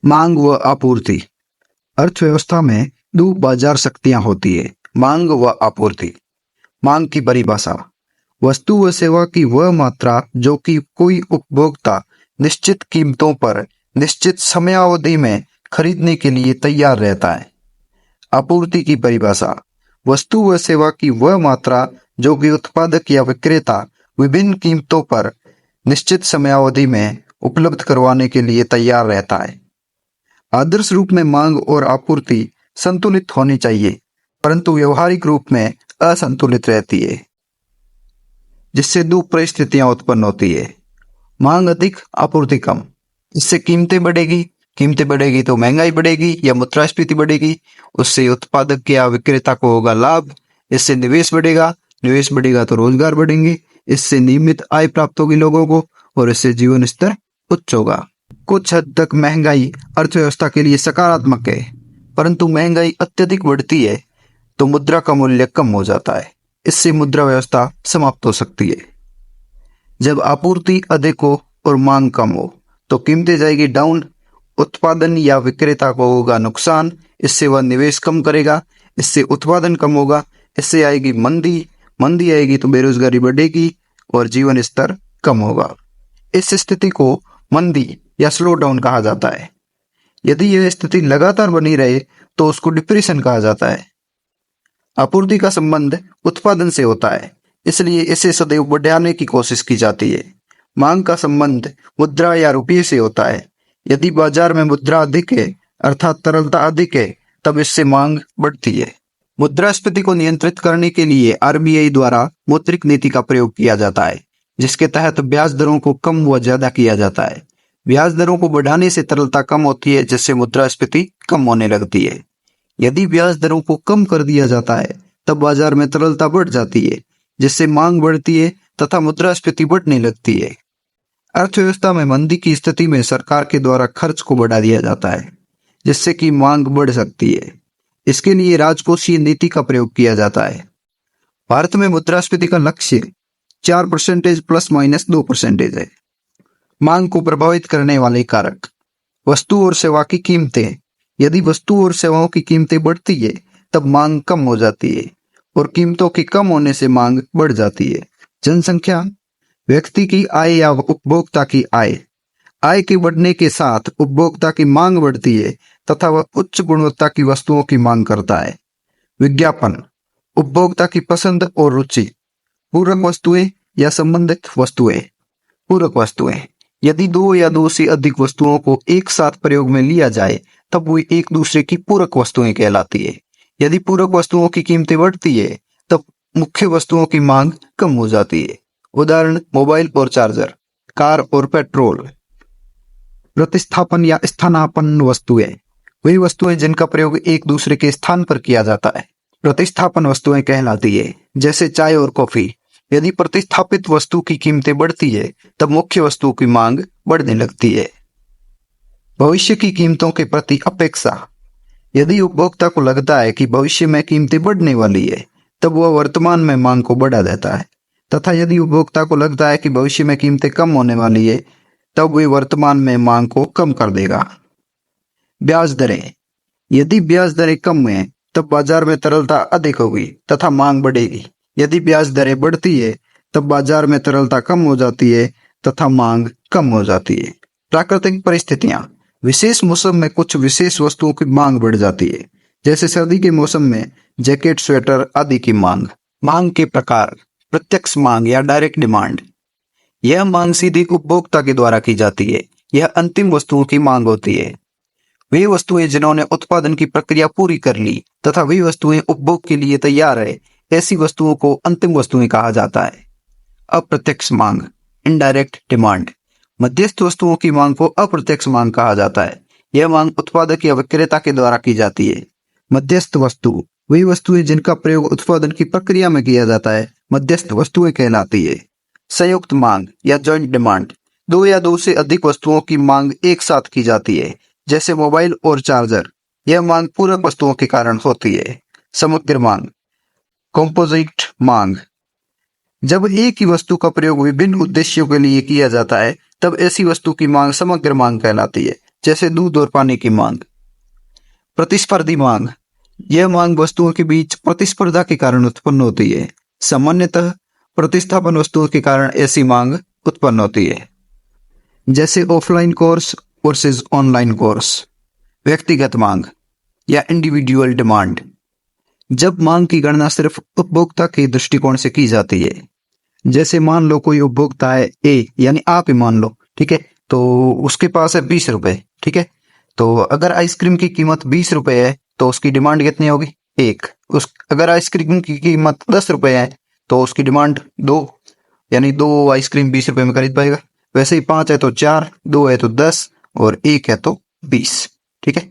मांग व आपूर्ति। अर्थव्यवस्था में दो बाजार शक्तियां होती है, मांग व आपूर्ति। मांग की परिभाषा: वस्तु व सेवा की वह मात्रा जो कि कोई उपभोक्ता निश्चित कीमतों पर निश्चित समयावधि में खरीदने के लिए तैयार रहता है। आपूर्ति की परिभाषा: वस्तु व सेवा की वह मात्रा जो कि उत्पादक या विक्रेता विभिन्न कीमतों पर निश्चित समयावधि में उपलब्ध करवाने के लिए तैयार रहता है। आदर्श रूप में मांग और आपूर्ति संतुलित होनी चाहिए, परंतु व्यवहारिक रूप में असंतुलित रहती है, जिससे दो परिस्थितियां उत्पन्न होती है। मांग अधिक, आपूर्ति कम। इससे कीमतें बढ़ेगी तो महंगाई बढ़ेगी या मुद्रास्फीति बढ़ेगी। उससे उत्पादक या विक्रेता को होगा लाभ। इससे निवेश बढ़ेगा तो रोजगार बढ़ेंगे। इससे नियमित आय प्राप्त होगी लोगों को और इससे जीवन स्तर उच्च होगा। कुछ हद तक महंगाई अर्थव्यवस्था के लिए सकारात्मक है, परंतु महंगाई अत्यधिक बढ़ती है तो मुद्रा का मूल्य कम हो जाता है। इससे मुद्रा व्यवस्था समाप्त हो सकती है। जब आपूर्ति अधिक हो और मांग कम हो तो कीमतें जाएगी डाउन, उत्पादन या विक्रेता को होगा नुकसान। इससे वह निवेश कम करेगा, इससे उत्पादन कम होगा, इससे आएगी मंदी आएगी तो बेरोजगारी बढ़ेगी और जीवन स्तर कम होगा। इस स्थिति को मंदी या स्लो डाउन कहा जाता है। यदि यह स्थिति लगातार बनी रहे तो उसको डिप्रेशन कहा जाता है। आपूर्ति का संबंध उत्पादन से होता है, इसलिए इसे सदैव बढ़ाने की कोशिश की जाती है। मांग का संबंध मुद्रा या रुपये से होता है। यदि बाजार में मुद्रा अधिक है, अर्थात तरलता अधिक है, तब इससे मांग बढ़ती है। मुद्रास्फीति को नियंत्रित करने के लिए आरबीआई द्वारा मौद्रिक नीति का प्रयोग किया जाता है, जिसके तहत ब्याज दरों को कम व ज्यादा किया जाता है। ब्याज दरों को बढ़ाने से तरलता कम होती है, जिससे मुद्रास्फीति कम होने लगती है। यदि ब्याज दरों को कम कर दिया जाता है तब बाजार में तरलता बढ़ जाती है, जिससे मांग बढ़ती है तथा मुद्रास्फीति बढ़ने लगती है। अर्थव्यवस्था में मंदी की स्थिति में सरकार के द्वारा खर्च को बढ़ा दिया जाता है, जिससे कि मांग बढ़ सकती है। इसके लिए राजकोषीय नीति का प्रयोग किया जाता है। भारत में मुद्रास्फीति का लक्ष्य 4% ±2% है। मांग को प्रभावित करने वाले कारक: वस्तु और सेवा की कीमतें। यदि वस्तु और सेवाओं की कीमतें बढ़ती है तब मांग कम हो जाती है और कीमतों के कम होने से मांग बढ़ जाती है। जनसंख्या, व्यक्ति की आय या उपभोक्ता की आय। आय के बढ़ने के साथ उपभोक्ता की मांग बढ़ती है तथा वह उच्च गुणवत्ता की वस्तुओं की मांग करता है। विज्ञापन, उपभोक्ता की पसंद और रुचि। पूरक वस्तुएं या संबंधित वस्तुएं। पूरक वस्तुएं: यदि दो या दो से अधिक वस्तुओं को एक साथ प्रयोग में लिया जाए तब वे एक दूसरे की पूरक वस्तुएं कहलाती है। यदि पूरक वस्तुओं की कीमतें बढ़ती है तब मुख्य वस्तुओं की मांग कम हो जाती है। उदाहरण: मोबाइल और चार्जर, कार और पेट्रोल। प्रतिस्थापन या स्थानापन्न वस्तुएं: वे वस्तुएं जिनका प्रयोग एक दूसरे के स्थान पर किया जाता है प्रतिस्थापन वस्तुएं कहलाती है, जैसे चाय और कॉफी। यदि प्रतिस्थापित वस्तु की कीमतें बढ़ती है तब मुख्य वस्तु की मांग बढ़ने लगती है। भविष्य की कीमतों के प्रति अपेक्षा: यदि उपभोक्ता को लगता है कि भविष्य में कीमतें बढ़ने वाली है तब वह वर्तमान में मांग को बढ़ा देता है, तथा यदि उपभोक्ता को लगता है कि भविष्य में कीमतें कम होने वाली है तब वे वर्तमान में मांग को कम कर देगा। ब्याज दरें: यदि ब्याज दरें कम हैं तब बाजार में तरलता अधिक होगी तथा मांग बढ़ेगी। यदि ब्याज दरें बढ़ती है तब बाजार में तरलता कम हो जाती है तथा मांग कम हो जाती है। प्राकृतिक परिस्थितियां: विशेष मौसम में कुछ विशेष वस्तुओं की मांग बढ़ जाती है, जैसे सर्दी के मौसम में जैकेट, स्वेटर आदि की मांग। मांग के प्रकार: प्रत्यक्ष मांग या डायरेक्ट डिमांड। यह मांग सीधी उपभोक्ता के द्वारा की जाती है। यह अंतिम वस्तुओं की मांग होती है। वे वस्तुएं जिन्होंने उत्पादन की प्रक्रिया पूरी कर ली तथा वे वस्तुएं उपभोग के लिए तैयार है, ऐसी वस्तुओं को अंतिम वस्तुएं कहा जाता है। अप्रत्यक्ष मांग, इनडायरेक्ट डिमांड। मध्यस्थ वस्तुओं की मांग को अप्रत्यक्ष मांग कहा जाता है। यह मांग उत्पादक या विक्रेता के द्वारा की जाती है। मध्यस्थ वस्तु: वे वस्तुएं जिनका प्रयोग उत्पादन की प्रक्रिया में किया जाता है मध्यस्थ वस्तुएं कहलाती है। संयुक्त मांग या जॉइंट डिमांड: दो या दो से अधिक वस्तुओं की मांग एक साथ की जाती है, जैसे मोबाइल और चार्जर। यह मांग पूरक वस्तुओं के कारण होती है। समग्र मांग, कॉम्पोजिट मांग: जब एक ही वस्तु का प्रयोग विभिन्न उद्देश्यों के लिए किया जाता है तब ऐसी वस्तु की मांग समग्र मांग कहलाती है। जैसे दूध और पानी की मांग। प्रतिस्पर्धी मांग, यह मांग वस्तुओं के बीच प्रतिस्पर्धा के कारण उत्पन्न होती है। सामान्यतः प्रतिस्थापन वस्तुओं के कारण ऐसी मांग उत्पन्न होती है, जैसे offline course versus online course. व्यक्तिगत मांग या इंडिविजुअल डिमांड, जब मांग की गणना सिर्फ उपभोक्ता के दृष्टिकोण से की जाती है। जैसे मान लो कोई उपभोक्ता है ए, यानी आप ही मान लो, ठीक है, तो उसके पास है 20 रुपए, ठीक है। तो अगर आइसक्रीम की कीमत 20 रुपए है तो उसकी डिमांड कितनी होगी? एक। अगर आइसक्रीम की कीमत 10 रुपए है तो उसकी डिमांड 2, यानी 2 आइसक्रीम 20 रुपए में खरीद पाएगा। वैसे ही 5 है तो 4, 2 है तो 10 और 1 है तो 20, ठीक है।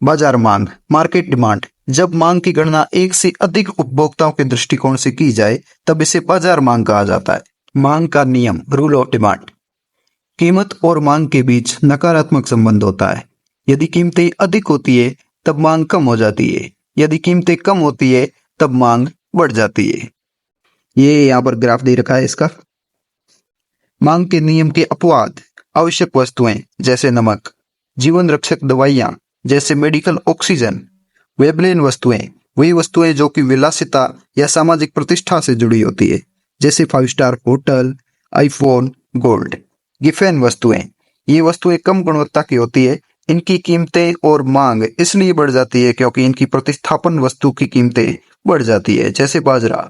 बाजार मांग, मार्केट डिमांड, जब मांग की गणना एक से अधिक उपभोक्ताओं के दृष्टिकोण से की जाए तब इसे बाजार मांग कहा जाता है। मांग का नियम, रूल ऑफ डिमांड, कीमत और मांग के बीच नकारात्मक संबंध होता है। यदि कीमतें अधिक होती है तब मांग कम हो जाती है, यदि कीमतें कम होती है तब मांग बढ़ जाती है। ये यहाँ पर ग्राफ दे रखा है इसका। मांग के नियम के अपवाद, आवश्यक वस्तुएं जैसे नमक, जीवन रक्षक दवाइयां जैसे मेडिकल ऑक्सीजन, वेबलेन वस्तुएं, वही वस्तुएं जो कि विलासिता या सामाजिक प्रतिष्ठा से जुड़ी होती है, जैसे 5 star hotel, iPhone, gold. Giffen वस्तुएं, ये वस्तुएं कम गुणवत्ता की होती है, इनकी कीमतें और मांग इसलिए बढ़ जाती है क्योंकि इनकी प्रतिस्थापन वस्तु की कीमतें बढ़ जाती है, जैसे बाजरा।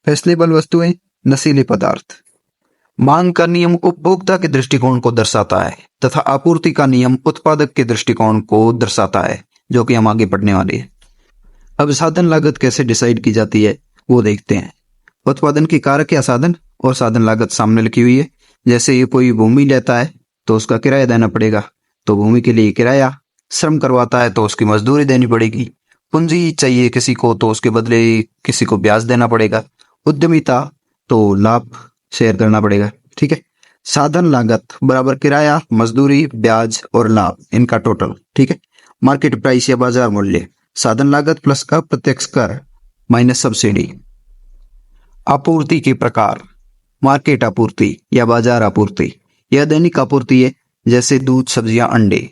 फैशनेबल वस्तुएं, नशीले पदार्थ। मांग का नियम उपभोक्ता के दृष्टिकोण को दर्शाता है तथा आपूर्ति का नियम उत्पादक के दृष्टिकोण को दर्शाता है, जो कि हम आगे पढ़ने वाले हैं। अब साधन लागत कैसे डिसाइड की जाती है वो देखते हैं। उत्पादन की कारक या साधन और साधन लागत सामने लिखी हुई है। जैसे ये कोई भूमि लेता है तो उसका किराया देना पड़ेगा, तो भूमि के लिए किराया। श्रम करवाता है तो उसकी मजदूरी देनी पड़ेगी। पूंजी चाहिए किसी को तो उसके बदले किसी को ब्याज देना पड़ेगा। उद्यमिता तो लाभ शेयर करना पड़ेगा, ठीक है। साधन लागत बराबर किराया, मजदूरी, ब्याज और लाभ, इनका टोटल, ठीक है। मार्केट प्राइस या बाजार मूल्य, साधन लागत प्लस अप्रत्यक्ष कर माइनस सब्सिडी। आपूर्ति के प्रकार, मार्केट आपूर्ति या बाजार आपूर्ति, यह दैनिक आपूर्ति है, जैसे दूध, सब्जियां, अंडे।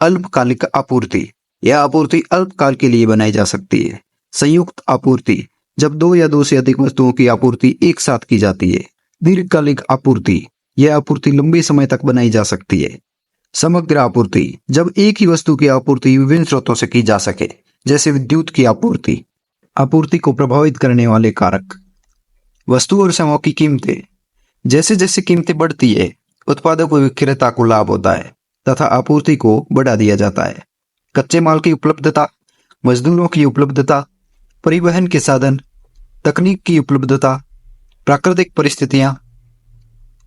अल्पकालिक आपूर्ति, यह आपूर्ति अल्पकाल के लिए बनाई जा सकती है। संयुक्त आपूर्ति, जब 2 या 2 से अधिक वस्तुओं की आपूर्ति एक साथ की जाती है। दीर्घकालिक आपूर्ति, यह आपूर्ति लंबे समय तक बनाई जा सकती है। समग्र आपूर्ति, जब एक ही वस्तु की आपूर्ति विभिन्न स्रोतों से की जा सके, जैसे विद्युत की आपूर्ति। आपूर्ति को प्रभावित करने वाले कारक, वस्तु और सेवाओं की कीमतें, जैसे जैसे कीमतें बढ़ती है उत्पादक व विक्रेता को लाभ होता है तथा आपूर्ति को बढ़ा दिया जाता है। कच्चे माल की उपलब्धता, मजदूरों की उपलब्धता, परिवहन के साधन, तकनीक की उपलब्धता, प्राकृतिक परिस्थितियां।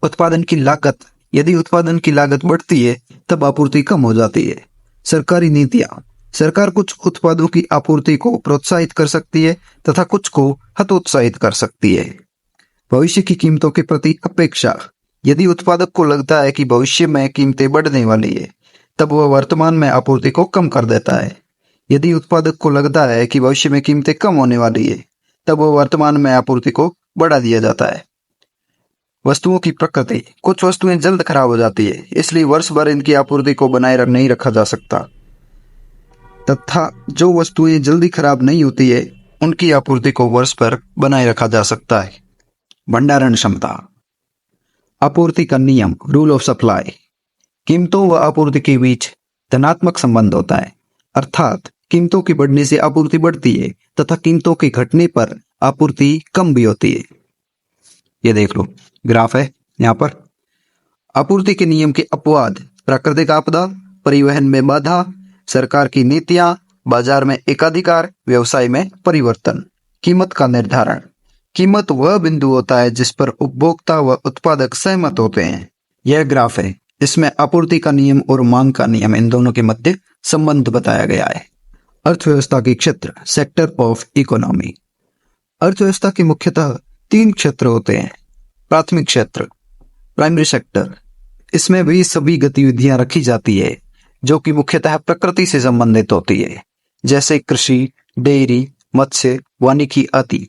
उत्पादन की लागत, यदि उत्पादन की लागत बढ़ती है तब आपूर्ति कम हो जाती है। सरकारी नीतियां, सरकार कुछ उत्पादों की आपूर्ति को प्रोत्साहित कर सकती है तथा कुछ को हतोत्साहित कर सकती है। भविष्य की कीमतों के प्रति अपेक्षा, यदि उत्पादक को लगता है कि भविष्य में कीमतें बढ़ने वाली है तब वह वर्तमान में आपूर्ति को कम कर देता है। यदि उत्पादक को लगता है कि भविष्य में कीमतें कम होने वाली है तब वह वर्तमान में आपूर्ति को बढ़ा दिया जाता है। वस्तुओं की प्रकृति, कुछ वस्तुएं जल्द खराब हो जाती है, इसलिए वर्ष भर इनकी आपूर्ति को बनाए नहीं रखा जा सकता, तथा जो वस्तुएं जल्दी खराब नहीं होती है उनकी आपूर्ति को वर्ष भर बनाए रखा जा सकता है। भंडारण क्षमता, आपूर्ति का नियम, रूल ऑफ सप्लाई, कीमतों व आपूर्ति के बीच धनात्मक संबंध होता है, अर्थात कीमतों के बढ़ने से आपूर्ति बढ़ती है तथा कीमतों के घटने पर आपूर्ति कम भी होती है। ये देख लो ग्राफ है यहाँ पर। आपूर्ति के नियम के अपवाद, प्राकृतिक आपदा, परिवहन में बाधा, सरकार की नीतियां, बाजार में एकाधिकार, व्यवसाय में परिवर्तन। कीमत का निर्धारण, कीमत वह बिंदु होता है जिस पर उपभोक्ता व उत्पादक सहमत होते हैं। यह ग्राफ है, इसमें आपूर्ति का नियम और मांग का नियम, इन दोनों के मध्य संबंध बताया गया है। अर्थव्यवस्था के क्षेत्र, सेक्टर ऑफ इकोनॉमी। अर्थव्यवस्था के मुख्यतः 3 क्षेत्र होते हैं। प्राथमिक क्षेत्र, प्राइमरी सेक्टर, इसमें भी सभी गतिविधियां रखी जाती है जो कि मुख्यतः प्रकृति से संबंधित होती है, जैसे कृषि, डेयरी, मत्स्य, वानिकी आदि।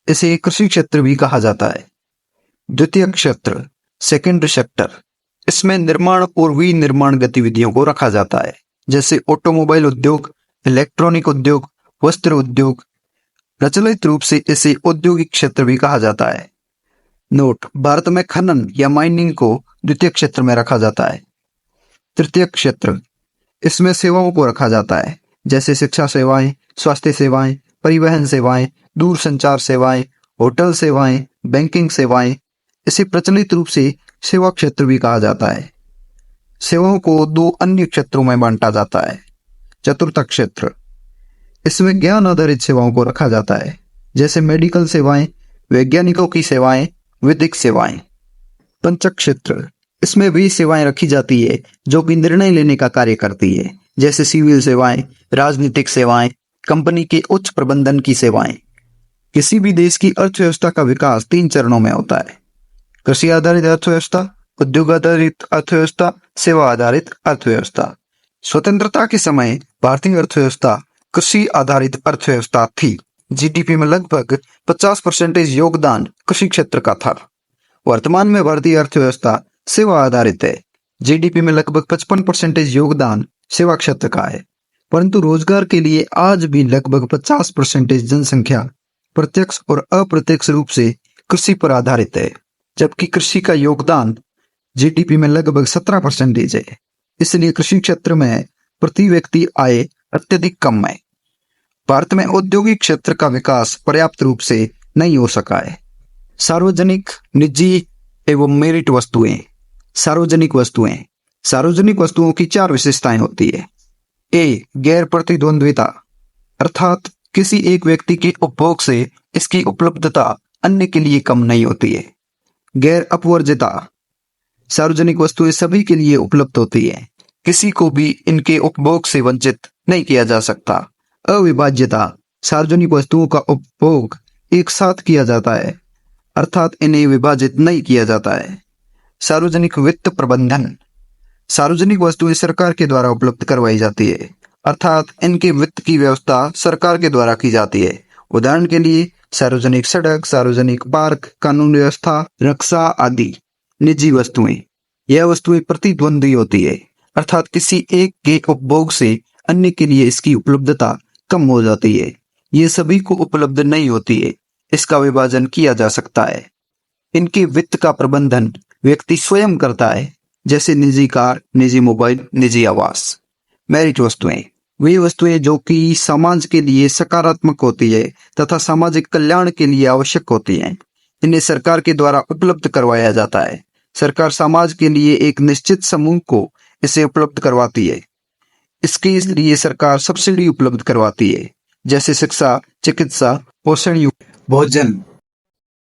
इसे कृषि क्षेत्र भी कहा जाता है। द्वितीय क्षेत्र, सेकेंडरी सेक्टर, इसमें निर्माण और विनिर्माण गतिविधियों को रखा जाता है, जैसे ऑटोमोबाइल उद्योग, इलेक्ट्रॉनिक उद्योग, वस्त्र उद्योग। प्रचलित रूप से इसे औद्योगिक क्षेत्र भी कहा जाता है। नोट: भारत में खनन या माइनिंग को द्वितीय क्षेत्र में रखा जाता है। तृतीय क्षेत्र: इसमें सेवाओं को रखा जाता है, जैसे शिक्षा सेवाएं, स्वास्थ्य सेवाएं, परिवहन सेवाएं, दूरसंचार सेवाएं, होटल सेवाएं, बैंकिंग सेवाएं। इसे प्रचलित रूप से सेवा क्षेत्र भी कहा जाता है। सेवाओं को दो अन्य क्षेत्रों में बांटा जाता है। चतुर्थ क्षेत्र: इसमें ज्ञान आधारित सेवाओं को रखा जाता है, जैसे मेडिकल सेवाएं, वैज्ञानिकों की सेवाएं, विधिक सेवाएं। पंचम क्षेत्र: इसमें वे सेवाएं रखी जाती है जो कि निर्णय लेने का कार्य करती है, जैसे सिविल सेवाएं, राजनीतिक सेवाएं, कंपनी के उच्च प्रबंधन की सेवाएं। किसी भी देश की अर्थव्यवस्था का विकास 3 चरणों में होता है: कृषि आधारित अर्थव्यवस्था, उद्योग आधारित अर्थव्यवस्था, सेवा आधारित अर्थव्यवस्था। स्वतंत्रता के समय भारतीय अर्थव्यवस्था कृषि आधारित अर्थव्यवस्था थी। जीडीपी में लगभग 50% योगदान कृषि क्षेत्र का था। वर्तमान में भारतीय अर्थव्यवस्था सेवा आधारित है। जीडीपी में लगभग 55% योगदान सेवा क्षेत्र का है, परंतु रोजगार के लिए आज भी लगभग 50% जनसंख्या प्रत्यक्ष और अप्रत्यक्ष रूप से कृषि पर आधारित है, जबकि कृषि का योगदान जीडीपी में लगभग 17% है। इसलिए कृषि क्षेत्र में प्रति व्यक्ति आय अत्यधिक कम है। भारत में औद्योगिक क्षेत्र का विकास पर्याप्त रूप से नहीं हो सका है। सार्वजनिक, निजी एवं मेरिट वस्तुएं। सार्वजनिक वस्तुएं: सार्वजनिक वस्तुओं की 4 विशेषताएं होती है। ए. गैर प्रतिद्वंद्विता, अर्थात किसी एक व्यक्ति के उपभोग से इसकी उपलब्धता अन्य के लिए कम नहीं होती है। गैर अपवर्ज्यता: सार्वजनिक वस्तुएं सभी के लिए उपलब्ध होती है, किसी को भी इनके उपभोग से वंचित नहीं किया जा सकता। अविभाज्यता: सार्वजनिक वस्तुओं का उपभोग एक साथ किया जाता है, अर्थात इन्हें विभाजित नहीं किया जाता है। सार्वजनिक वित्त प्रबंधन: सार्वजनिक वस्तुएं सरकार के द्वारा उपलब्ध करवाई जाती है, अर्थात इनके वित्त की व्यवस्था सरकार के द्वारा की जाती है। उदाहरण के लिए सार्वजनिक सड़क, सार्वजनिक पार्क, कानून व्यवस्था, रक्षा आदि। निजी वस्तुएं: यह वस्तुएं प्रतिद्वंद्वी होती है, अर्थात किसी एक के उपभोग से अन्य के लिए इसकी उपलब्धता कम हो जाती है। ये सभी को उपलब्ध नहीं होती है, इसका विभाजन किया जा सकता है। इनके वित्त का प्रबंधन व्यक्ति स्वयं करता है, जैसे निजी कार, निजी मोबाइल, निजी आवास। मेरिट वस्तुएं: वे वस्तुएं जो कि समाज के लिए सकारात्मक होती है तथा सामाजिक कल्याण के लिए आवश्यक होती हैं। इन्हें सरकार के द्वारा उपलब्ध करवाया जाता है। सरकार समाज के लिए एक निश्चित समूह को इसे उपलब्ध करवाती है। इसके लिए सरकार सब्सिडी उपलब्ध करवाती है, जैसे शिक्षा, चिकित्सा, पोषण युक्त भोजन